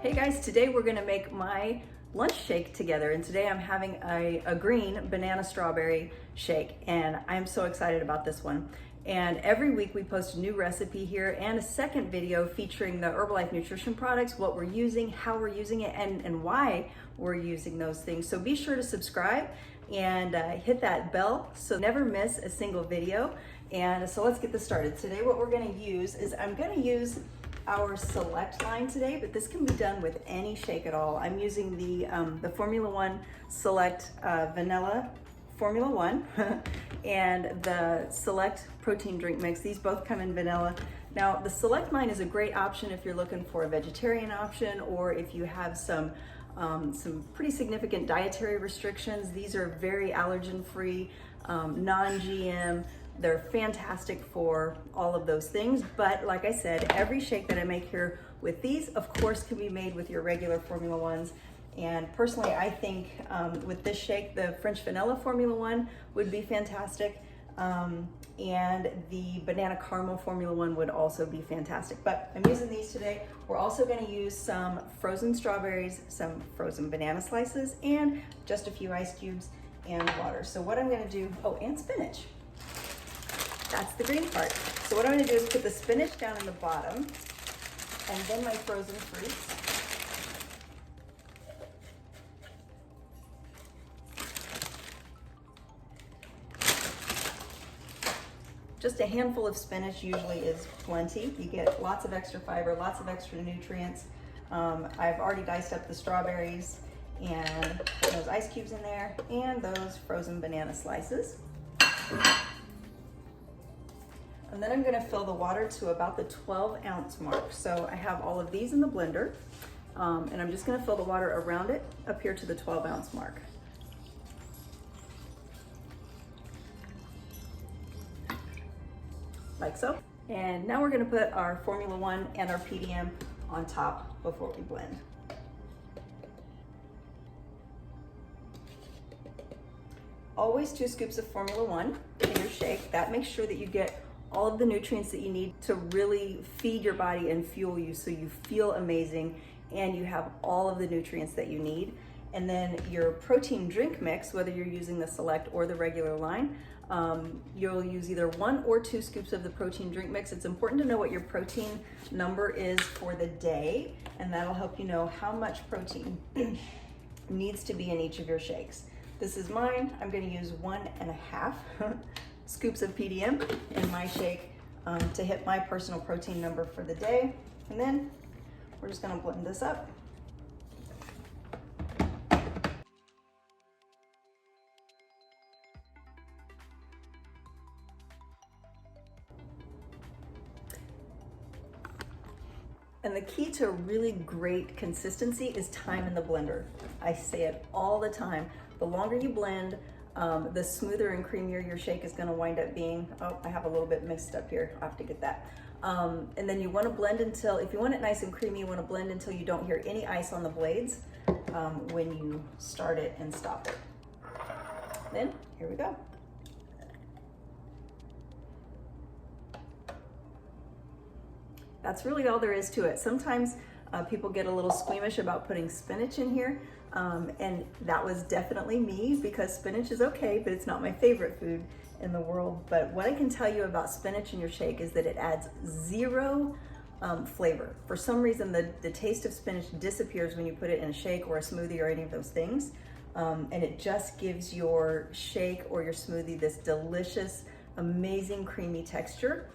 Hey guys, today we're gonna make my lunch shake together, and today I'm having a green banana strawberry shake, and I'm so excited about this one. And every week we post a new recipe here and a second video featuring the Herbalife nutrition products, what we're using, how we're using it, and why we're using those things. So be sure to subscribe and hit that bell so never miss a single video. And so let's get this started. Today what we're gonna use is I'm gonna use our select line today, but this can be done with any shake at all. I'm using the Formula One Select Vanilla Formula One and the Select Protein Drink Mix. These both come in vanilla. Now the Select line is a great option if you're looking for a vegetarian option or if you have some pretty significant dietary restrictions. These are very allergen free, non-GM. They're fantastic for all of those things, but like I said, every shake that I make here with these, of course, can be made with your regular Formula Ones. And personally, I think with this shake, the French Vanilla Formula One would be fantastic, and the Banana Caramel Formula One would also be fantastic. But I'm using these today. We're also going to use some frozen strawberries, some frozen banana slices, and just a few ice cubes and water. So what I'm going to do, oh, and spinach. That's the green part. So what I'm gonna do is put the spinach down in the bottom and then my frozen fruits. Just a handful of spinach usually is plenty. You get lots of extra fiber, lots of extra nutrients. I've already diced up the strawberries and put those ice cubes in there and those frozen banana slices. And then I'm gonna fill the water to about the 12-ounce mark. So I have all of these in the blender, and I'm just gonna fill the water around it up here to the 12-ounce mark. Like so. And now we're gonna put our Formula One and our PDM on top before we blend. Always 2 scoops of Formula One in your shake. That makes sure that you get all of the nutrients that you need to really feed your body and fuel you so you feel amazing and you have all of the nutrients that you need. And then your protein drink mix, whether you're using the Select or the regular line, you'll use either 1 or 2 scoops of the protein drink mix. It's important to know what your protein number is for the day, and that'll help you know how much protein needs to be in each of your shakes. This is mine. I'm gonna use 1.5 scoops of PDM in my shake to hit my personal protein number for the day. And then we're just gonna blend this up. And the key to really great consistency is time in the blender. I say it all the time. The longer you blend, the smoother and creamier your shake is gonna wind up being. Oh, I have a little bit mixed up here. I'll have to get that. And then you wanna blend until, if you want it nice and creamy, you wanna blend until you don't hear any ice on the blades when you start it and stop it. Then, here we go. That's really all there is to it. Sometimes people get a little squeamish about putting spinach in here, and that was definitely me because spinach is okay, but it's not my favorite food in the world. But what I can tell you about spinach in your shake is that it adds 0 flavor. For some reason, the taste of spinach disappears when you put it in a shake or a smoothie or any of those things, and it just gives your shake or your smoothie this delicious, amazing, creamy texture.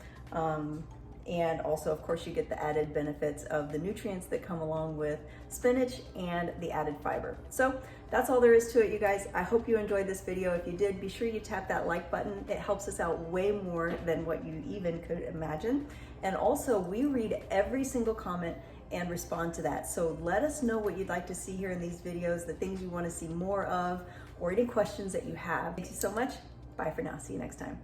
And also, of course, you get the added benefits of the nutrients that come along with spinach and the added fiber. So that's all there is to it, you guys. I hope you enjoyed this video. If you did, be sure you tap that like button. It helps us out way more than what you even could imagine. And also, we read every single comment and respond to that. So let us know what you'd like to see here in these videos, the things you want to see more of, or any questions that you have. Thank you so much. Bye for now. See you next time.